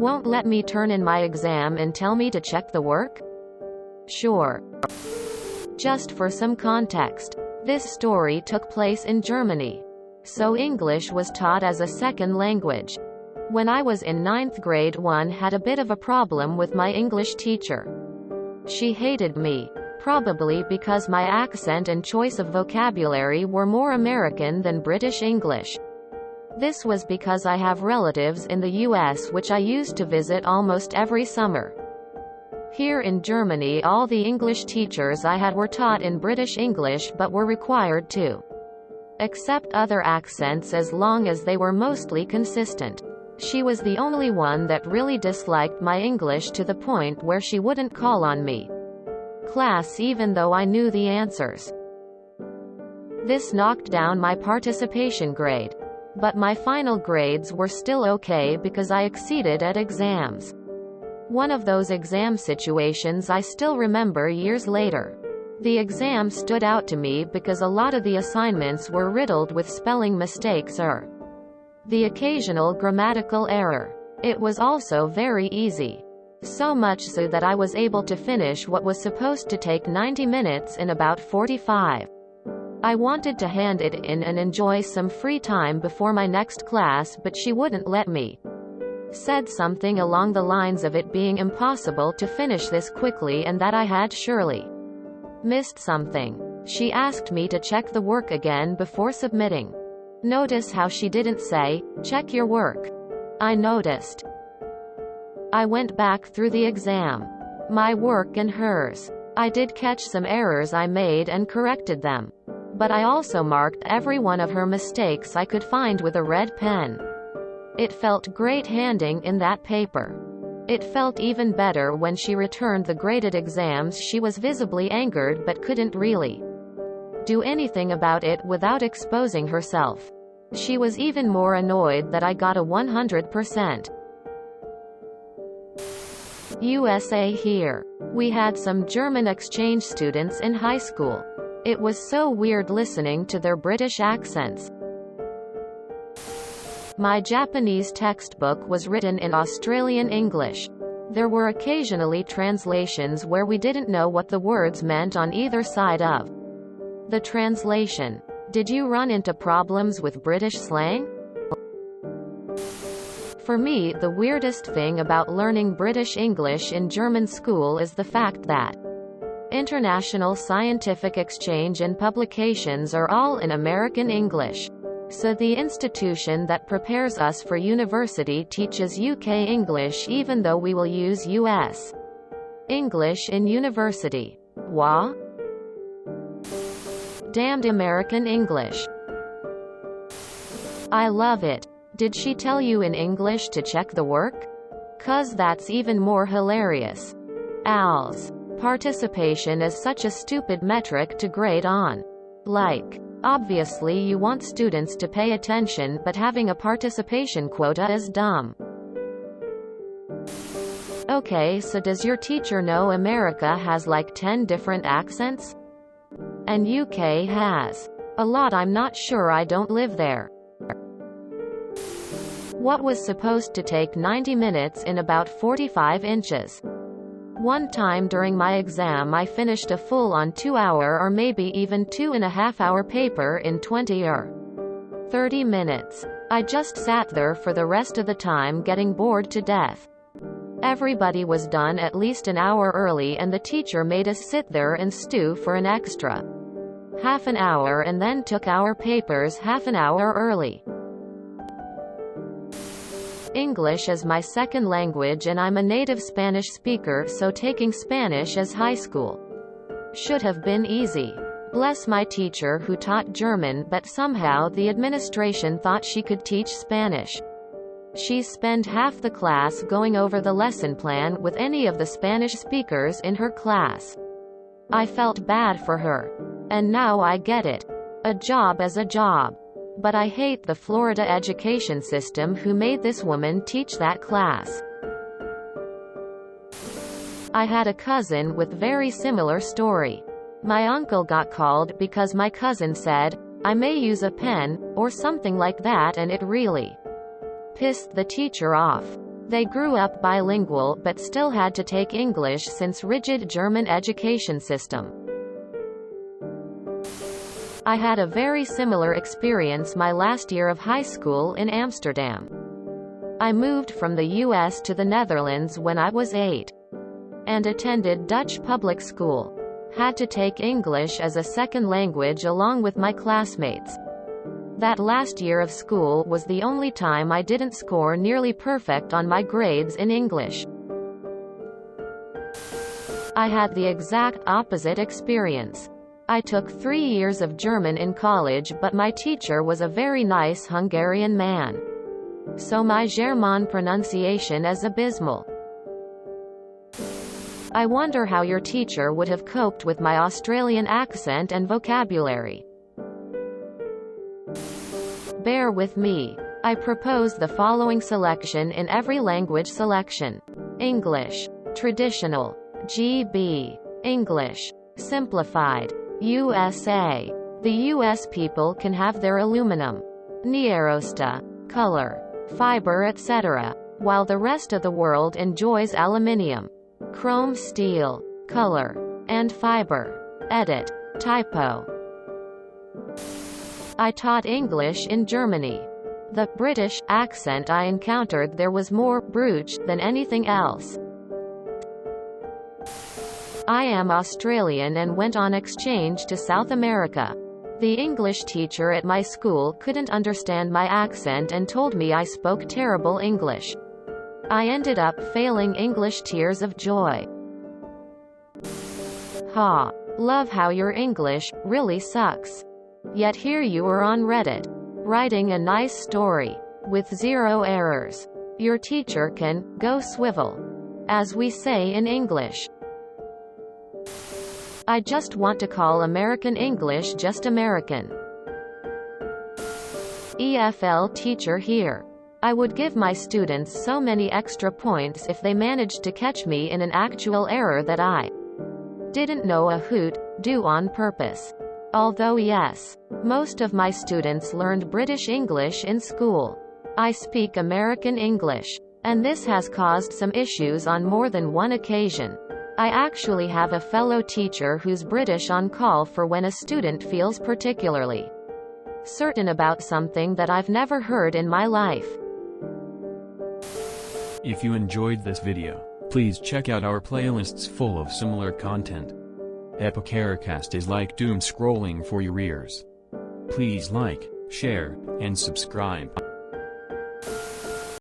Won't let me turn in my exam and tell me to check the work? Sure. Just for some context, this story took place in Germany. So English was taught as a second language. When I was in 9th grade, one had a bit of a problem with my English teacher. She hated me, probably because my accent and choice of vocabulary were more American than British English. This was because I have relatives in the US which I used to visit almost every summer. Here in Germany, all the English teachers I had were taught in British English but were required to accept other accents as long as they were mostly consistent. She was the only one that really disliked my English to the point where she wouldn't call on me class even though I knew the answers. This knocked down my participation grade. But my final grades were still okay because I exceeded at exams. One of those exam situations I still remember years later. The exam stood out to me because a lot of the assignments were riddled with spelling mistakes or the occasional grammatical error. It was also very easy. So much so that I was able to finish what was supposed to take 90 minutes in about 45. I wanted to hand it in and enjoy some free time before my next class, but she wouldn't let me. Said something along the lines of it being impossible to finish this quickly and that I had surely missed something. She asked me to check the work again before submitting. Notice how she didn't say, "Check your work." I noticed. I went back through the exam. My work and hers. I did catch some errors I made and corrected them. But I also marked every one of her mistakes I could find with a red pen. It felt great handing in that paper. It felt even better when she returned the graded exams. She was visibly angered but couldn't really do anything about it without exposing herself. She was even more annoyed that I got a 100%. USA here. We had some German exchange students in high school. It was so weird listening to their British accents. My Japanese textbook was written in Australian English. There were occasionally translations where we didn't know what the words meant on either side of the translation. Did you run into problems with British slang? For me, the weirdest thing about learning British English in German school is the fact that international scientific exchange and publications are all in American English. So the institution that prepares us for university teaches UK English even though we will use US English in university. Wah? Damned American English. I love it. Did she tell you in English to check the work? 'Cause that's even more hilarious. ALS. Participation is such a stupid metric to grade on. Like, obviously you want students to pay attention, but having a participation quota is dumb. Okay, so does your teacher know America has like 10 different accents? And UK has a lot. I'm not sure, I don't live there. What was supposed to take 90 minutes in about 45 inches. One time during my exam I finished a full-on 2-hour or maybe even 2.5-hour paper in 20 or 30 minutes. I just sat there for the rest of the time getting bored to death. Everybody was done at least an hour early and the teacher made us sit there and stew for an extra half an hour and then took our papers half an hour early. English is my second language and I'm a native Spanish speaker, so taking Spanish as high school should have been easy. Bless my teacher who taught German, but somehow the administration thought she could teach Spanish. She spent half the class going over the lesson plan with any of the Spanish speakers in her class. I felt bad for her. And now I get it. A job is a job. But I hate the Florida education system who made this woman teach that class. I had a cousin with very similar story. My uncle got called because my cousin said, "I may use a pen," or something like that, and it really pissed the teacher off. They grew up bilingual but still had to take English since rigid German education system. I had a very similar experience my last year of high school in Amsterdam. I moved from the US to the Netherlands when I was 8 and attended Dutch public school. Had to take English as a second language along with my classmates. That last year of school was the only time I didn't score nearly perfect on my grades in English. I had the exact opposite experience. I took 3 years of German in college, but my teacher was a very nice Hungarian man. So my German pronunciation is abysmal. I wonder how your teacher would have coped with my Australian accent and vocabulary. Bear with me. I propose the following selection in every language selection. English. Traditional. GB. English. Simplified. USA. The US people can have their aluminum, Nierosta, color, fiber etc., while the rest of the world enjoys aluminium, chrome steel, color, and fiber. Edit. Typo. I taught English in Germany. The British accent I encountered there was more brooch than anything else. I am Australian and went on exchange to South America. The English teacher at my school couldn't understand my accent and told me I spoke terrible English. I ended up failing English. Tears of joy. Ha. Love how your English really sucks. Yet here you are on Reddit, writing a nice story, with 0 errors. Your teacher can go swivel, as we say in English. I just want to call American English just American. EFL teacher here. I would give my students so many extra points if they managed to catch me in an actual error that I didn't know a hoot, do on purpose. Although yes, most of my students learned British English in school. I speak American English, and this has caused some issues on more than one occasion. I actually have a fellow teacher who's British on call for when a student feels particularly certain about something that I've never heard in my life. If you enjoyed this video, please check out our playlists full of similar content. Epicaricast is like doom scrolling for your ears. Please like, share, and subscribe.